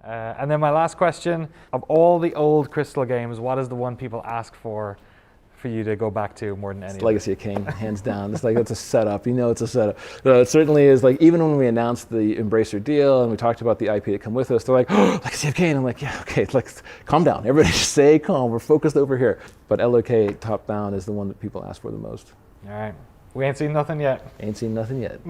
And then my last question, of all the old Crystal games, what is the one people ask for you to go back to more than any? Legacy of Kain, hands down. It's like, it's a setup, it's a setup. It certainly is. Like, even when we announced the Embracer deal and we talked about the IP that come with us, they're like, oh, Legacy of Kain. I'm like, yeah, okay, calm down. Everybody just stay calm, we're focused over here. But LOK top down is the one that people ask for the most. All right, we ain't seen nothing yet. Ain't seen nothing yet.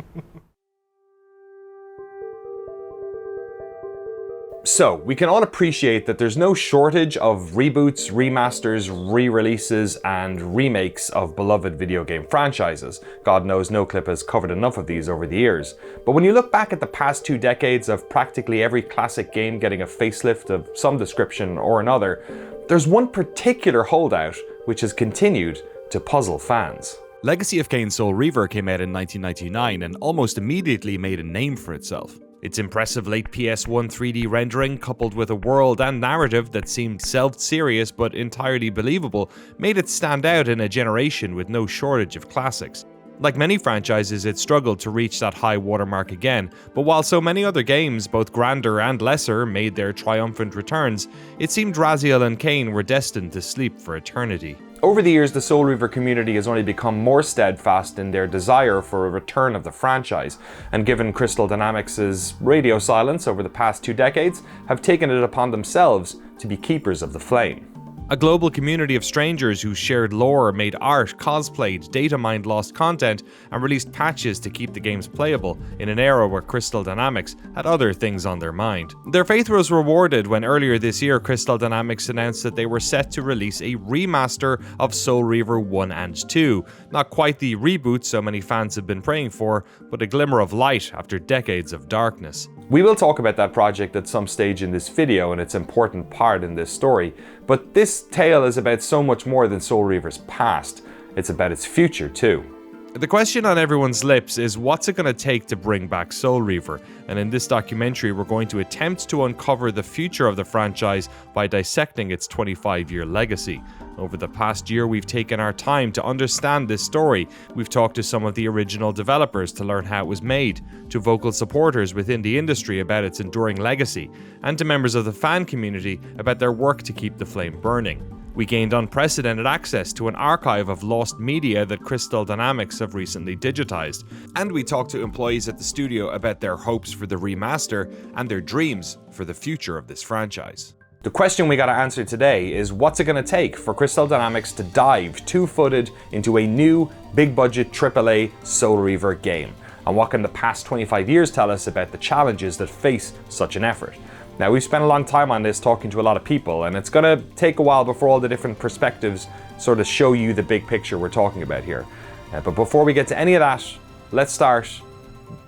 So, we can all appreciate that there's no shortage of reboots, remasters, re-releases, and remakes of beloved video game franchises. God knows Noclip has covered enough of these over the years. But when you look back at the past 2 decades of practically every classic game getting a facelift of some description or another, there's one particular holdout which has continued to puzzle fans. Legacy of Kain Soul Reaver came out in 1999 and almost immediately made a name for itself. Its impressive late PS1 3D rendering, coupled with a world and narrative that seemed self-serious but entirely believable, made it stand out in a generation with no shortage of classics. Like many franchises, it struggled to reach that high watermark again, but while so many other games, both grander and lesser, made their triumphant returns, it seemed Raziel and Kain were destined to sleep for eternity. Over the years, the Soul Reaver community has only become more steadfast in their desire for a return of the franchise, and given Crystal Dynamics' radio silence over the past 2 decades, have taken it upon themselves to be keepers of the flame. A global community of strangers who shared lore, made art, cosplayed, data mined lost content, and released patches to keep the games playable in an era where Crystal Dynamics had other things on their mind. Their faith was rewarded when earlier this year Crystal Dynamics announced that they were set to release a remaster of Soul Reaver 1 and 2. Not quite the reboot so many fans have been praying for, but a glimmer of light after decades of darkness. We will talk about that project at some stage in this video and its important part in this story, but this tale is about so much more than Soul Reaver's past. It's about its future too. The question on everyone's lips is, what's it going to take to bring back Soul Reaver? And in this documentary, we're going to attempt to uncover the future of the franchise by dissecting its 25-year legacy. Over the past year, we've taken our time to understand this story. We've talked to some of the original developers to learn how it was made, to vocal supporters within the industry about its enduring legacy, and to members of the fan community about their work to keep the flame burning. We gained unprecedented access to an archive of lost media that Crystal Dynamics have recently digitized, and we talked to employees at the studio about their hopes for the remaster and their dreams for the future of this franchise. The question we gotta answer today is, what's it gonna take for Crystal Dynamics to dive two-footed into a new, big-budget AAA Soul Reaver game? And what can the past 25 years tell us about the challenges that face such an effort? Now, we've spent a long time on this talking to a lot of people, and it's gonna take a while before all the different perspectives sort of show you the big picture we're talking about here. But before we get to any of that, let's start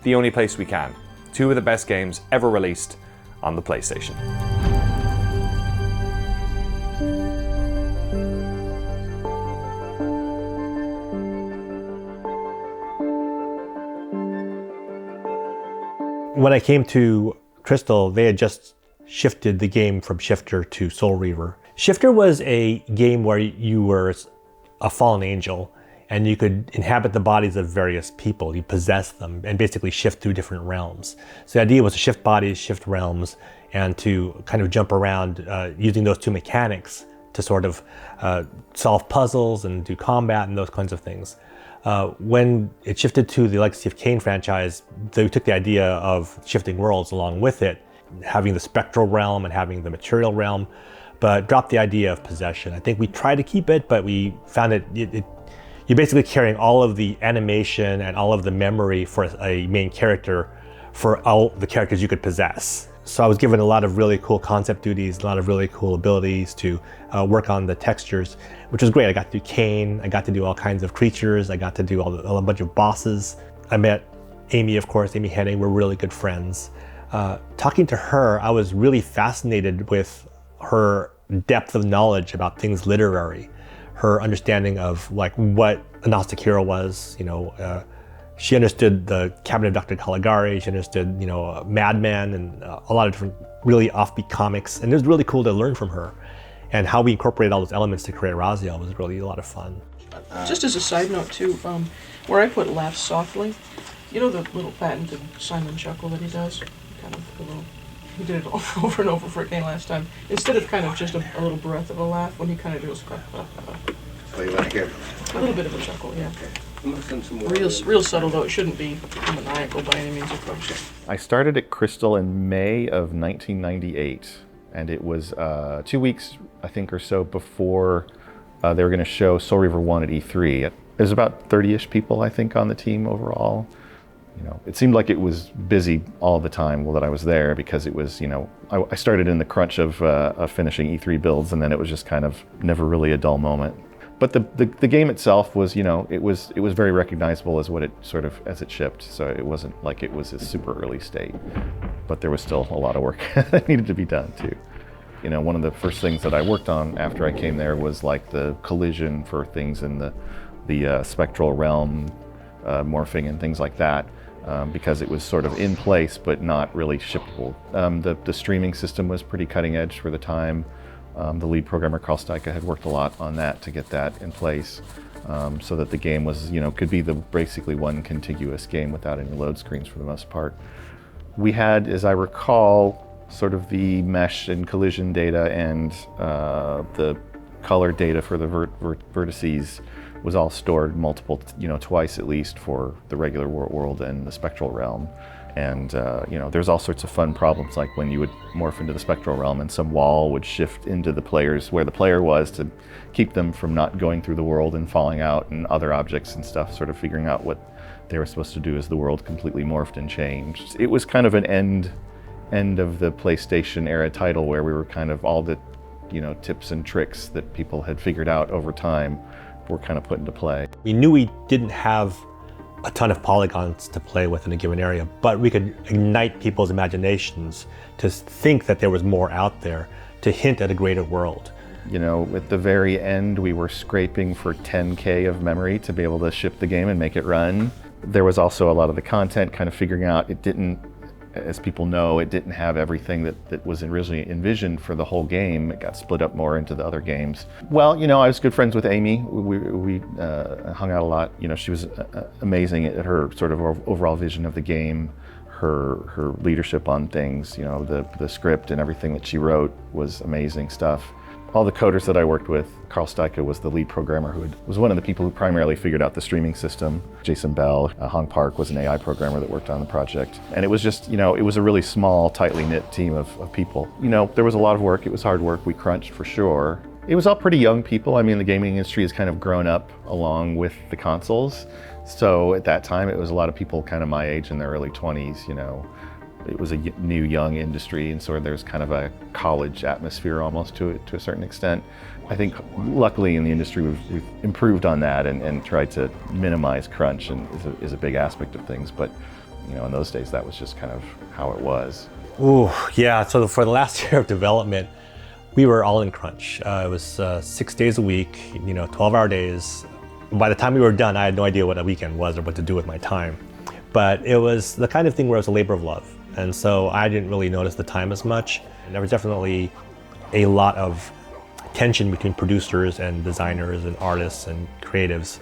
the only place we can. 2 of the best games ever released on the PlayStation. When I came to Crystal, they had just shifted the game from Shifter to Soul Reaver. Shifter was a game where you were a fallen angel and you could inhabit the bodies of various people. You possess them and basically shift through different realms. So the idea was to shift bodies, shift realms, and to kind of jump around using those 2 mechanics to sort of solve puzzles and do combat and those kinds of things. When it shifted to the Legacy of Kain franchise, they took the idea of shifting worlds along with it, having the spectral realm and having the material realm, but dropped the idea of possession. I think we tried to keep it, but we found you're basically carrying all of the animation and all of the memory for a main character for all the characters you could possess. So I was given a lot of really cool concept duties, a lot of really cool abilities to work on the textures, which was great. I got to do Kain, I got to do all kinds of creatures, I got to do a bunch of bosses. I met Amy, of course, Amy Hennig, we're really good friends. Talking to her, I was really fascinated with her depth of knowledge about things literary, her understanding of like what a Gnostic hero was. She understood the Cabinet of Dr. Caligari, she understood, Madman and a lot of different really offbeat comics, and it was really cool to learn from her. And how we incorporated all those elements to create Raziel was really a lot of fun. Just as a side note too, where I put laugh softly, the little patented Simon chuckle that he does? Kind of the little he did it over and over for Jayne last time. Instead of kind of just a little breath of a laugh, when he kind of goes, Oh, you want to hear? a little bit of a chuckle, yeah. I'm gonna send some more. Real subtle though. It shouldn't be maniacal by any means. I started at Crystal in May of 1998, and it was 2 weeks, I think, or so before they were going to show Soul Reaver 1 at E3. There's about 30-ish people, I think, on the team overall. You know, it seemed like it was busy all the time that I was there, because it was, you know, I started in the crunch of finishing E3 builds, and then it was just kind of never really a dull moment. But the game itself was, you know, it was very recognizable as what it sort of, as it shipped. So it wasn't like it was a super early state, but there was still a lot of work that needed to be done too. You know, one of the first things that I worked on after I came there was like the collision for things in the spectral realm, morphing and things like that, because it was sort of in place but not really shippable. The streaming system was pretty cutting edge for the time. The lead programmer, Carl Steika, had worked a lot on that to get that in place, so that the game was, you know, could be basically one contiguous game without any load screens for the most part. We had, as I recall, sort of the mesh and collision data and the color data for the vertices was all stored multiple, you know, twice at least for the regular world and the spectral realm. And you know, there's all sorts of fun problems, like when you would morph into the spectral realm and some wall would shift into the players where the player was to keep them from not going through the world and falling out, and other objects and stuff, sort of figuring out what they were supposed to do as the world completely morphed and changed. It was kind of an end of the PlayStation era title, where we were kind of all the, you know, tips and tricks that people had figured out over time were kind of put into play. We knew we didn't have a ton of polygons to play with in a given area, but we could ignite people's imaginations to think that there was more out there, to hint at a greater world. You know, at the very end, we were scraping for 10K of memory to be able to ship the game and make it run. There was also a lot of the content kind of figuring out, it didn't, as people know, it didn't have everything that was originally envisioned for the whole game. It got split up more into the other games. Well, you know, I was good friends with Amy. We hung out a lot. You know, she was amazing at her sort of overall vision of the game, her leadership on things. You know, the script and everything that she wrote was amazing stuff. All the coders that I worked with, Carl Steika was the lead programmer who was one of the people who primarily figured out the streaming system. Jason Bell, Hong Park was an AI programmer that worked on the project. And it was just, you know, it was a really small, tightly knit team of people. You know, there was a lot of work, it was hard work, we crunched for sure. It was all pretty young people. I mean, the gaming industry has kind of grown up along with the consoles. So at that time, it was a lot of people kind of my age in their early 20s, you know. It was a new, young industry, and so there's kind of a college atmosphere almost to it to a certain extent. I think luckily in the industry we've improved on that and tried to minimize crunch, and is a big aspect of things. But you know, in those days that was just kind of how it was. Ooh, yeah. So for the last year of development, we were all in crunch. It was 6 days a week, you know, 12-hour days. By the time we were done, I had no idea what a weekend was or what to do with my time. But it was the kind of thing where it was a labor of love. And so I didn't really notice the time as much. And there was definitely a lot of tension between producers and designers and artists and creatives,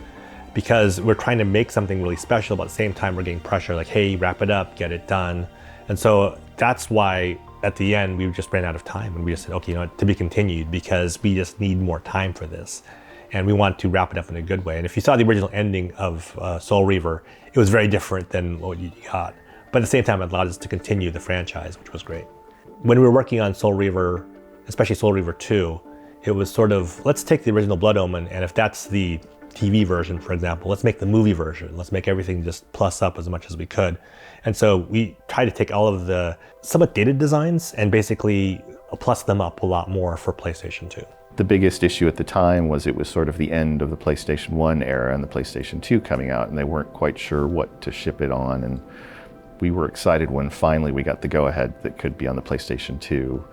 because we're trying to make something really special, but at the same time we're getting pressure like, hey, wrap it up, get it done. And so that's why at the end we just ran out of time, and we just said, okay, you know, to be continued, because we just need more time for this. And we want to wrap it up in a good way. And if you saw the original ending of Soul Reaver, it was very different than what you got. But at the same time, it allowed us to continue the franchise, which was great. When we were working on Soul Reaver, especially Soul Reaver 2, it was sort of, let's take the original Blood Omen, and if that's the TV version, for example, let's make the movie version. Let's make everything just plus up as much as we could. And so we tried to take all of the somewhat dated designs and basically plus them up a lot more for PlayStation 2. The biggest issue at the time was it was sort of the end of the PlayStation 1 era and the PlayStation 2 coming out, and they weren't quite sure what to ship it on. And we were excited when finally we got the go-ahead that could be on the PlayStation 2.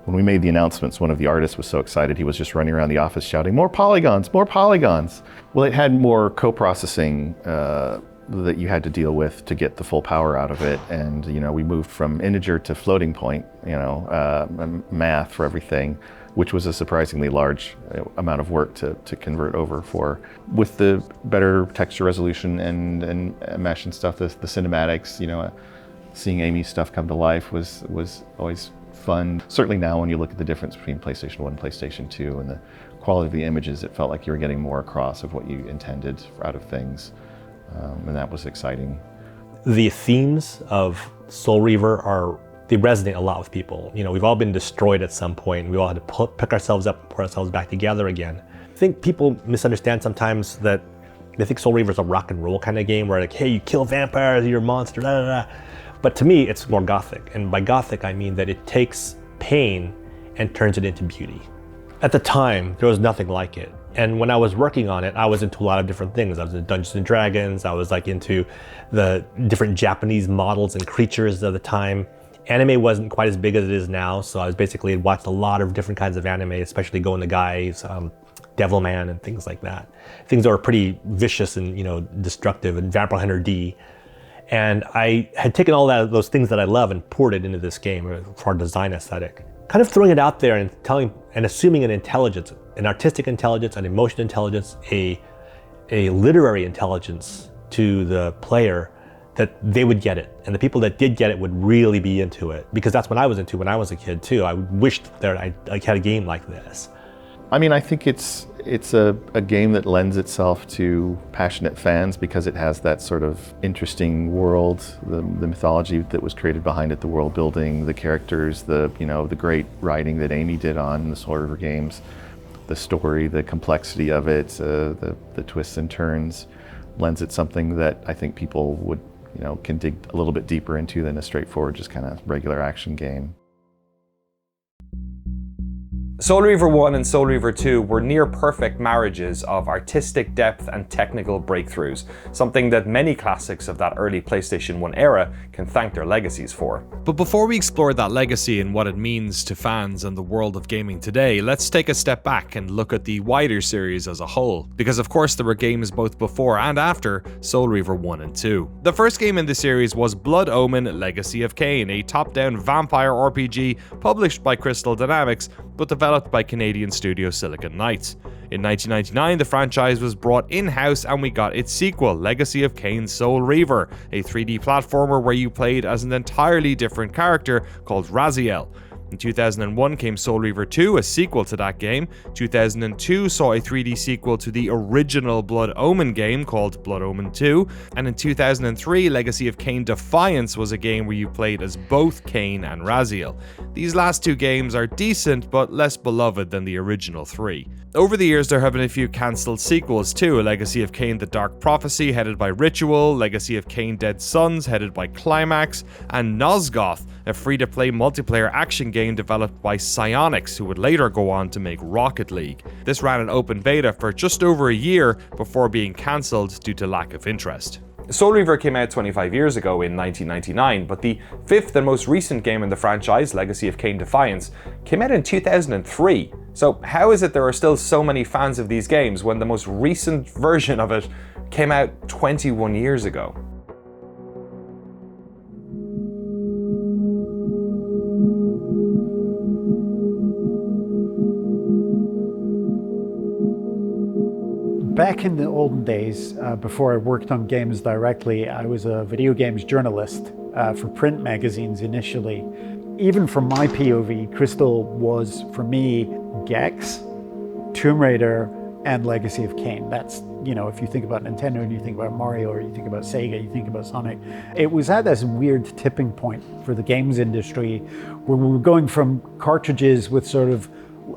When we made the announcements, one of the artists was so excited he was just running around the office shouting, "More polygons, more polygons!" Well, it had more co-processing that you had to deal with to get the full power out of it. And, you know, we moved from integer to floating point, you know, math for everything, which was a surprisingly large amount of work to convert over for. With the better texture resolution and mesh and stuff, the cinematics, you know, seeing Amy's stuff come to life was always fun. Certainly now when you look at the difference between PlayStation 1 and PlayStation 2 and the quality of the images, it felt like you were getting more across of what you intended out of things, and that was exciting. The themes of Soul Reaver they resonate a lot with people. You know, we've all been destroyed at some point. We all had to pick ourselves up and put ourselves back together again. I think people misunderstand sometimes that they think Soul Reaver is a rock and roll kind of game where like, hey, you kill vampires, you're a monster, da da da. But to me, it's more gothic. And by gothic, I mean that it takes pain and turns it into beauty. At the time, there was nothing like it. And when I was working on it, I was into a lot of different things. I was into Dungeons and Dragons. I was like into the different Japanese models and creatures of the time. Anime wasn't quite as big as it is now, so I was basically watched a lot of different kinds of anime, especially Go in the Guys, Devilman, and things like that. Things that were pretty vicious and destructive, and Vampire Hunter D. And I had taken all those things that I love and poured it into this game for a design aesthetic. Kind of throwing it out there and assuming an intelligence, an artistic intelligence, an emotional intelligence, a literary intelligence to the player, that they would get it. And the people that did get it would really be into it. Because that's what I was into when I was a kid too. I wished that I had a game like this. I mean, I think it's a game that lends itself to passionate fans because it has that sort of interesting world, the mythology that was created behind it, the world building, the characters, the great writing that Amy did on the Soul Reaver games, the story, the complexity of it, the twists and turns, lends it something that I think people would can dig a little bit deeper into than a straightforward, just kind of regular action game. Soul Reaver 1 and Soul Reaver 2 were near perfect marriages of artistic depth and technical breakthroughs, something that many classics of that early PlayStation 1 era can thank their legacies for. But before we explore that legacy and what it means to fans and the world of gaming today, let's take a step back and look at the wider series as a whole, because of course there were games both before and after Soul Reaver 1 and 2. The first game in the series was Blood Omen Legacy of Kain, a top-down vampire RPG published by Crystal Dynamics, but developed by Canadian studio Silicon Knights. In 1999, the franchise was brought in-house and we got its sequel, Legacy of Kain Soul Reaver, a 3D platformer where you played as an entirely different character called Raziel. In 2001 came Soul Reaver 2, a sequel to that game. 2002 saw a 3D sequel to the original Blood Omen game called Blood Omen 2. And in 2003, Legacy of Kain Defiance was a game where you played as both Kain and Raziel. These last two games are decent, but less beloved than the original three. Over the years, there have been a few cancelled sequels too. A Legacy of Kain The Dark Prophecy, headed by Ritual, Legacy of Kain Dead Sons, headed by Climax, and Nosgoth, a free-to-play multiplayer action game developed by Psyonix, who would later go on to make Rocket League. This ran in open beta for just over a year before being cancelled due to lack of interest. Soul Reaver came out 25 years ago in 1999, but the fifth and most recent game in the franchise, Legacy of Kain Defiance, came out in 2003. So how is it there are still so many fans of these games when the most recent version of it came out 21 years ago? Back in the olden days, before I worked on games directly, I was a video games journalist for print magazines initially. Even from my POV, Crystal was, for me, Gex, Tomb Raider, and Legacy of Kain. That's, if you think about Nintendo and you think about Mario, or you think about Sega, you think about Sonic. It was at this weird tipping point for the games industry where we were going from cartridges with sort of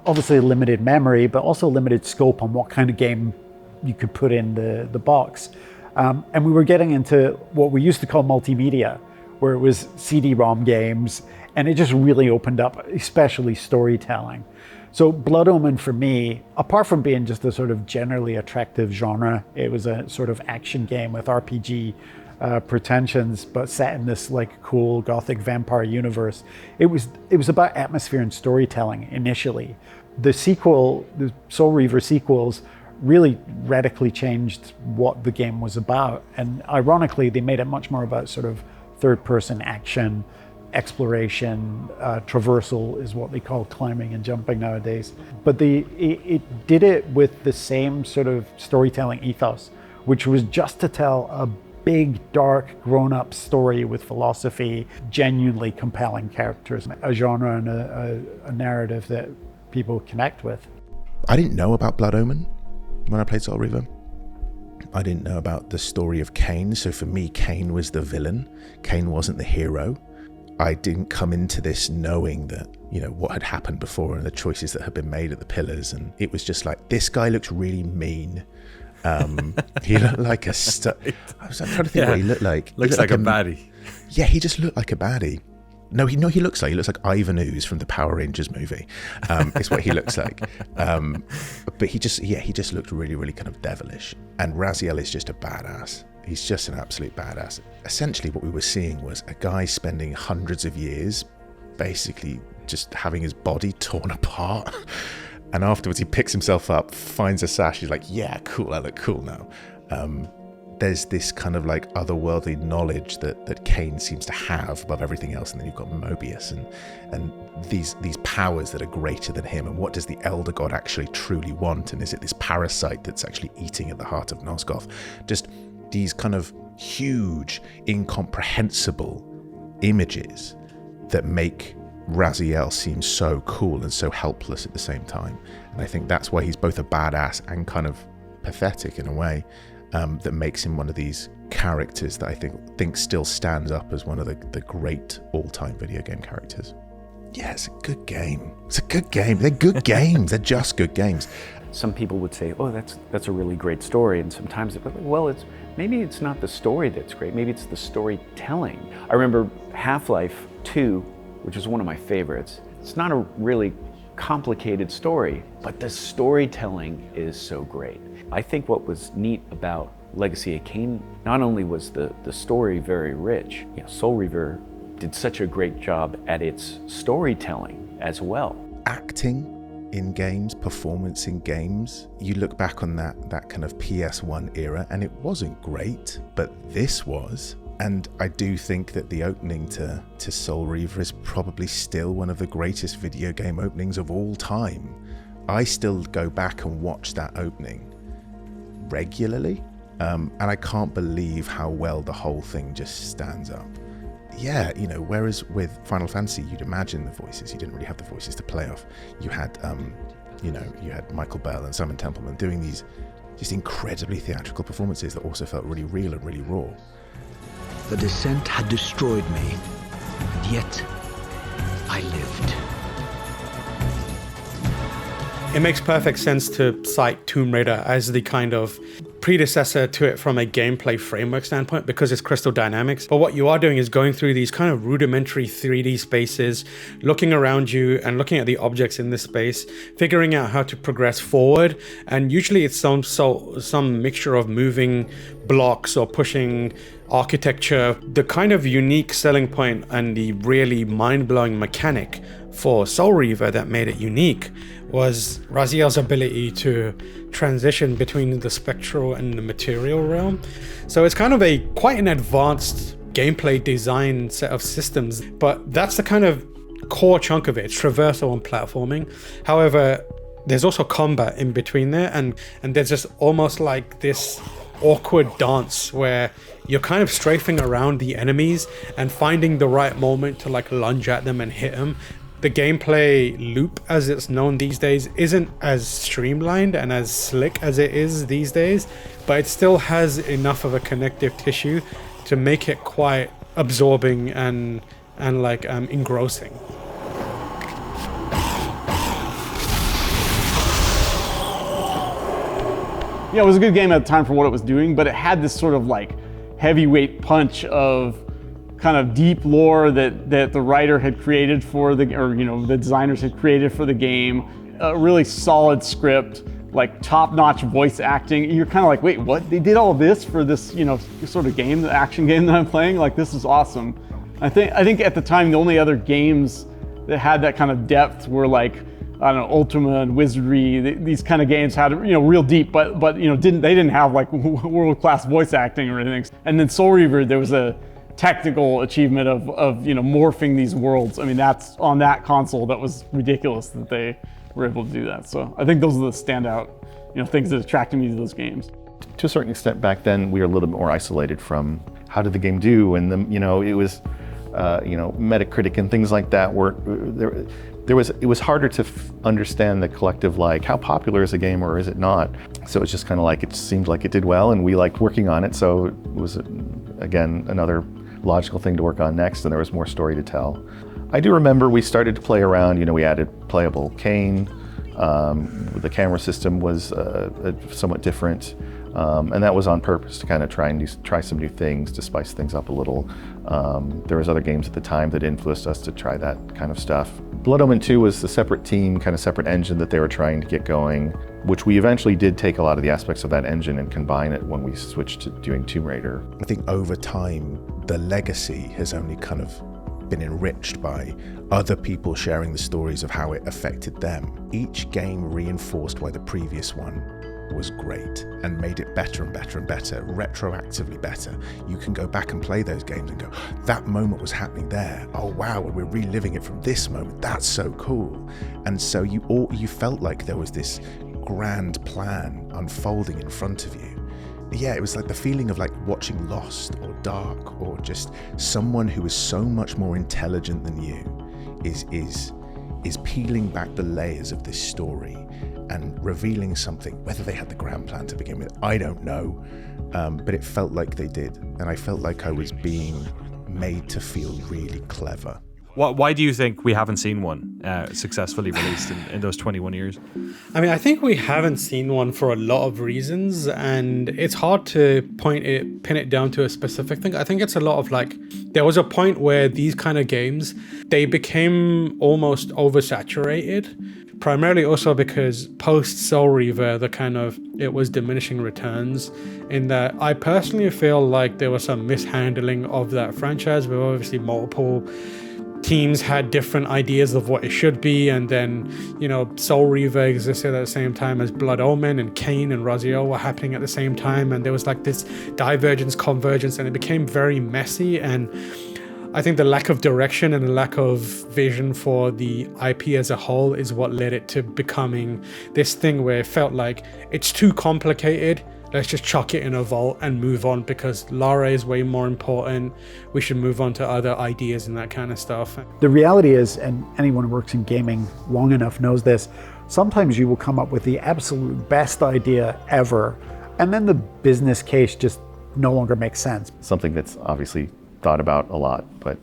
obviously limited memory, but also limited scope on what kind of game you could put in the box. And we were getting into what we used to call multimedia, where it was CD-ROM games, and it just really opened up, especially storytelling. So Blood Omen for me, apart from being just a sort of generally attractive genre, it was a sort of action game with RPG pretensions, but set in this like cool gothic vampire universe. It was about atmosphere and storytelling initially. The sequel, the Soul Reaver sequels, really radically changed what the game was about. And ironically, they made it much more about sort of third-person action, exploration, traversal is what they call climbing and jumping nowadays. But it did it with the same sort of storytelling ethos, which was just to tell a big, dark, grown-up story with philosophy, genuinely compelling characters, a genre and a narrative that people connect with. I didn't know about Blood Omen when I played Soul Reaver. I didn't know about the story of Cain, so for me, Cain was the villain. Cain wasn't the hero. I didn't come into this knowing that, you know, what had happened before and the choices that had been made at the Pillars, and it was just like, this guy looks really mean. He looked like a I was trying to think what he looked like. Looks like a baddie. Yeah, he just looked like a baddie. No, he looks like Ivan Ooze from the Power Rangers movie. Is what he looks like. But he just looked really, really kind of devilish. And Raziel is just a badass. He's just an absolute badass. Essentially, what we were seeing was a guy spending hundreds of years basically just having his body torn apart. And afterwards, he picks himself up, finds a sash. He's like, yeah, cool, I look cool now. There's this kind of like otherworldly knowledge that Cain seems to have above everything else. And then you've got Mobius and these powers that are greater than him. And what does the Elder God actually truly want? And is it this parasite that's actually eating at the heart of Nosgoth? Just these kind of huge, incomprehensible images that make Raziel seem so cool and so helpless at the same time. And I think that's why he's both a badass and kind of pathetic in a way, that makes him one of these characters that I think still stands up as one of the great all-time video game characters. Yeah, it's a good game. It's a good game. They're good games. They're just good games. Some people would say, oh, that's a really great story. And sometimes, well, maybe it's not the story that's great. Maybe it's the storytelling. I remember Half-Life 2, which is one of my favorites. It's not a really complicated story, but the storytelling is so great. I think what was neat about Legacy of Kain, not only was the story very rich, Soul Reaver did such a great job at its storytelling as well. Acting in games, performance in games, you look back on that kind of PS1 era and it wasn't great, but this was. And I do think that the opening to Soul Reaver is probably still one of the greatest video game openings of all time. I still go back and watch that opening regularly, and I can't believe how well the whole thing just stands up. Yeah, whereas with Final Fantasy, you'd imagine the voices. You didn't really have the voices to play off. You had, you had Michael Bell and Simon Templeman doing these just incredibly theatrical performances that also felt really real and really raw. The descent had destroyed me, and yet I lived. It makes perfect sense to cite Tomb Raider as the kind of predecessor to it from a gameplay framework standpoint because it's Crystal Dynamics. But what you are doing is going through these kind of rudimentary 3D spaces, looking around you and looking at the objects in this space, figuring out how to progress forward. And usually it's some mixture of moving blocks or pushing architecture. The kind of unique selling point and the really mind-blowing mechanic for Soul Reaver that made it unique was Raziel's ability to transition between the spectral and the material realm. So it's kind of quite an advanced gameplay design set of systems, but that's the kind of core chunk of it. It's traversal and platforming. However, there's also combat in between there, and there's just almost like this awkward dance where you're kind of strafing around the enemies and finding the right moment to like lunge at them and hit them. The gameplay loop, as it's known these days, isn't as streamlined and as slick as it is these days, but it still has enough of a connective tissue to make it quite absorbing and like engrossing. Yeah, it was a good game at the time for what it was doing, but it had this sort of like heavyweight punch of kind of deep lore that the writer had created for the designers had created for the game. A really solid script, like top-notch voice acting. You're kind of like, wait, what? They did all this for this, sort of game, the action game that I'm playing? Like, this is awesome. I think at the time the only other games that had that kind of depth were like, I don't know, Ultima and Wizardry. These kind of games had real deep, but didn't have like world-class voice acting or anything. And then Soul Reaver, there was a technical achievement of morphing these worlds. I mean, that's on that console. That was ridiculous that they were able to do that. So I think those are the standout things that attracted me to those games. to a certain extent back then, we were a little bit more isolated from how did the game do, and it was, Metacritic and things like that were there. It was harder to understand the collective, like how popular is a game or is it not. So it's just kind of like it seemed like it did well, and we liked working on it. So it was again another logical thing to work on next, and there was more story to tell. I do remember we started to play around. We added playable Jayne. The camera system was somewhat different, and that was on purpose to kind of try some new things to spice things up a little. There was other games at the time that influenced us to try that kind of stuff. Blood Omen 2 was a separate team, kind of separate engine that they were trying to get going, which we eventually did take a lot of the aspects of that engine and combine it when we switched to doing Tomb Raider. I think over time, the legacy has only kind of been enriched by other people sharing the stories of how it affected them. Each game reinforced why the previous one was great and made it better and better and better, retroactively better. You can go back and play those games and go, that moment was happening there. Oh wow, we're reliving it from this moment. That's so cool. And so you felt like there was this grand plan unfolding in front of you. Yeah, it was like the feeling of like watching Lost or Dark, or just someone who is so much more intelligent than you is peeling back the layers of this story and revealing something. Whether they had the grand plan to begin with, I don't know, but it felt like they did, and I felt like I was being made to feel really clever. Why do you think we haven't seen one successfully released in those 21 years? I mean, I think we haven't seen one for a lot of reasons, and it's hard to pin it down to a specific thing. I think it's a lot of like, there was a point where these kind of games, they became almost oversaturated, primarily also because post Soul Reaver, it was diminishing returns, in that I personally feel like there was some mishandling of that franchise, with obviously multiple teams had different ideas of what it should be, and then Soul Reaver existed at the same time as Blood Omen, and Jayne and Raziel were happening at the same time, and there was like this divergence, convergence, and it became very messy. And I think the lack of direction and the lack of vision for the IP as a whole is what led it to becoming this thing where it felt like it's too complicated. Let's just chuck it in a vault and move on, because Lara is way more important. We should move on to other ideas and that kind of stuff. The reality is, and anyone who works in gaming long enough knows this, sometimes you will come up with the absolute best idea ever, and then the business case just no longer makes sense. Something that's obviously thought about a lot, but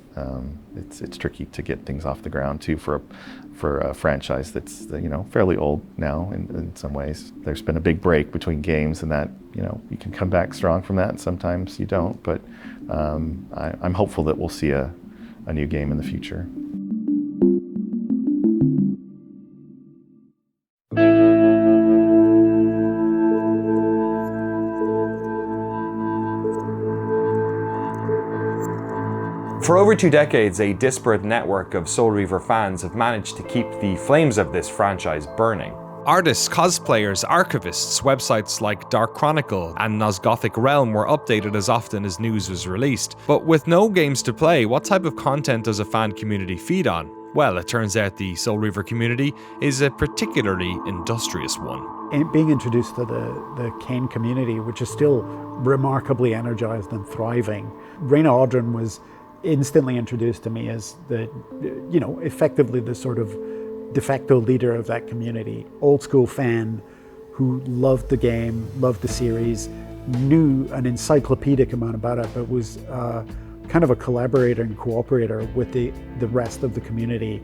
it's tricky to get things off the ground too for a franchise that's fairly old now in some ways. There's been a big break between games, and that you can come back strong from that, and sometimes you don't. But I'm hopeful that we'll see a new game in the future. For over 2 decades, a disparate network of Soul Reaver fans have managed to keep the flames of this franchise burning. Artists, cosplayers, archivists, websites like Dark Chronicle and Nosgothic Realm were updated as often as news was released. But with no games to play, what type of content does a fan community feed on? Well, it turns out the Soul Reaver community is a particularly industrious one. Being introduced to the Jayne community, which is still remarkably energized and thriving, Reyna Audron was instantly introduced to me as effectively the sort of de facto leader of that community. Old school fan who loved the game, loved the series, knew an encyclopedic amount about it, but was kind of a collaborator and cooperator with the rest of the community.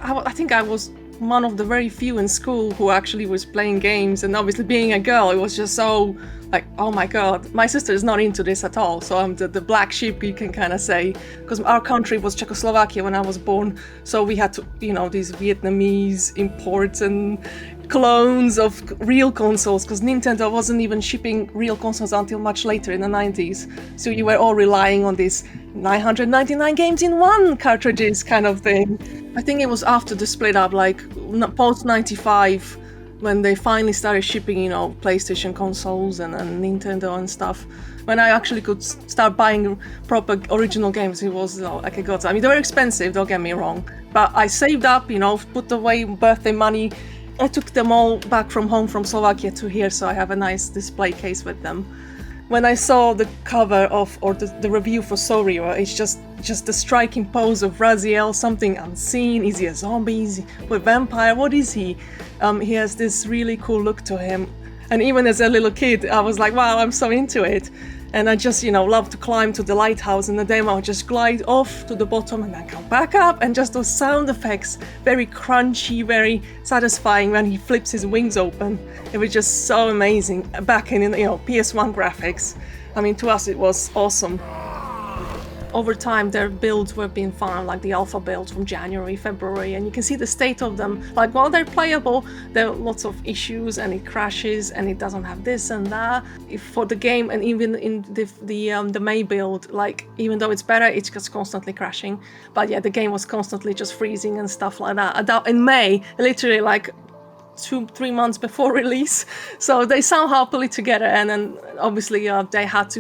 I think I was one of the very few in school who actually was playing games, and obviously being a girl, it was just so like, oh my god, my sister is not into this at all, so I'm the black sheep, you can kind of say, because our country was Czechoslovakia when I was born, so we had to, these Vietnamese imports and clones of real consoles, because Nintendo wasn't even shipping real consoles until much later in the 90s, so you were all relying on these 999 games in one cartridges kind of thing. I think it was after the split up, like post 95, when they finally started shipping, PlayStation consoles and Nintendo and stuff. When I actually could start buying proper original games, it was like a godsend. I mean, they were expensive, don't get me wrong, but I saved up, put away birthday money, I took them all back from home from Slovakia to here, so I have a nice display case with them. When I saw the cover of, or the review for Soul Reaver, it's just the striking pose of Raziel, something unseen. Is he a zombie? Is he a vampire? What is he? He has this really cool look to him. And even as a little kid, I was like, wow, I'm so into it. And I just, love to climb to the lighthouse in the demo, just glide off to the bottom and then come back up, and just those sound effects, very crunchy, very satisfying when he flips his wings open. It was just so amazing back in, PS1 graphics. I mean, to us it was awesome. Over time, their builds were being found, like the alpha builds from January, February, and you can see the state of them. Like, while they're playable, there are lots of issues, and it crashes, and it doesn't have this and that. For the game, and even in the May build, like, even though it's better, it's just constantly crashing. But yeah, the game was constantly just freezing and stuff like that. In May, literally, like, 2-3 months before release, so they somehow pull it together, and then obviously they had to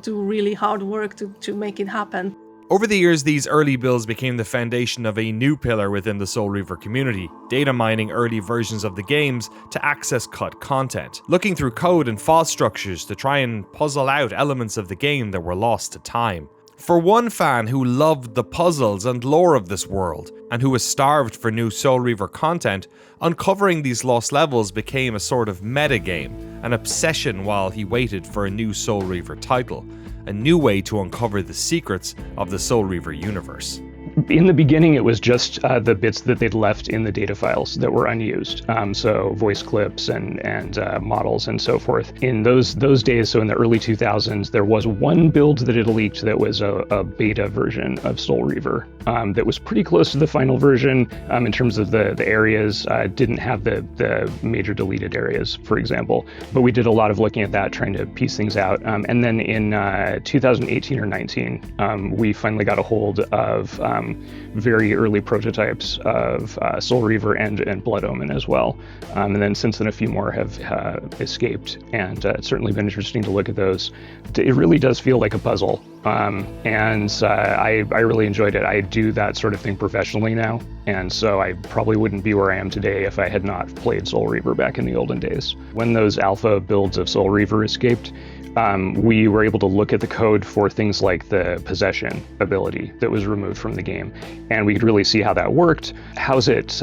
do really hard work to make it happen. Over the years, these early builds became the foundation of a new pillar within the Soul Reaver community, data mining early versions of the games to access cut content, looking through code and file structures to try and puzzle out elements of the game that were lost to time. For one fan who loved the puzzles and lore of this world, and who was starved for new Soul Reaver content, uncovering these lost levels became a sort of metagame, an obsession while he waited for a new Soul Reaver title, a new way to uncover the secrets of the Soul Reaver universe. In the beginning, it was just the bits that they'd left in the data files that were unused. So voice clips and models and so forth. In those days, so in the early 2000s, there was one build that had leaked that was a beta version of Soul Reaver that was pretty close to the final version in terms of the areas. Didn't have the major deleted areas, for example. But we did a lot of looking at that, trying to piece things out. And then in 2018 or 19, we finally got a hold of very early prototypes of Soul Reaver and Blood Omen as well. And then since then a few more have escaped, and it's certainly been interesting to look at those. It really does feel like a puzzle, and I really enjoyed it. I do that sort of thing professionally now, and so I probably wouldn't be where I am today if I had not played Soul Reaver back in the olden days. When those alpha builds of Soul Reaver escaped, we were able to look at the code for things like the possession ability that was removed from the game, and we could really see how that worked. How's it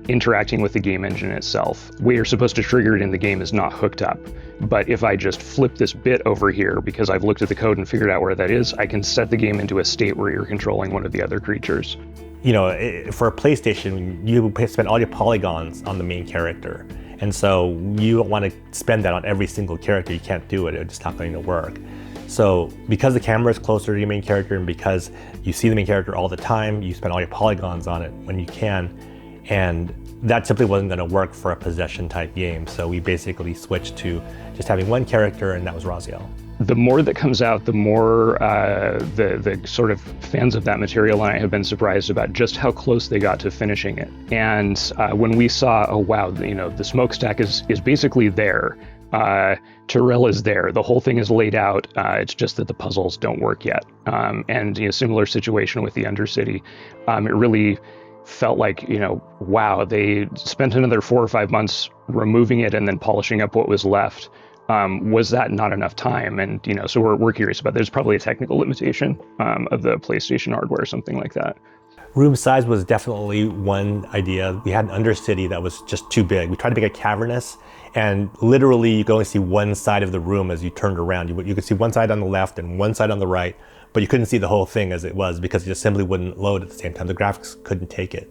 interacting with the game engine itself? Where you're supposed to trigger it in the game is not hooked up, but if I just flip this bit over here because I've looked at the code and figured out where that is, I can set the game into a state where you're controlling one of the other creatures. For a PlayStation, you spend all your polygons on the main character. And so you don't want to spend that on every single character. You can't do it. It's just not going to work. So because the camera is closer to your main character and because you see the main character all the time, you spend all your polygons on it when you can. And that simply wasn't going to work for a possession type game. So we basically switched to just having one character, and that was Raziel. The more that comes out, the more the sort of fans of that material and I have been surprised about just how close they got to finishing it. And when we saw, oh wow, the smokestack is basically there. Tyrell is there. The whole thing is laid out. It's just that the puzzles don't work yet. And similar situation with the Undercity. It really felt like, wow, they spent another 4 or 5 months removing it and then polishing up what was left. Was that not enough time? And so we're curious about. There's probably a technical limitation of the PlayStation hardware or something like that. Room size was definitely one idea. We had an Undercity that was just too big. We tried to make it cavernous, and literally you could only see one side of the room as you turned around. You could see one side on the left and one side on the right, but you couldn't see the whole thing as it was because it just simply wouldn't load at the same time. The graphics couldn't take it.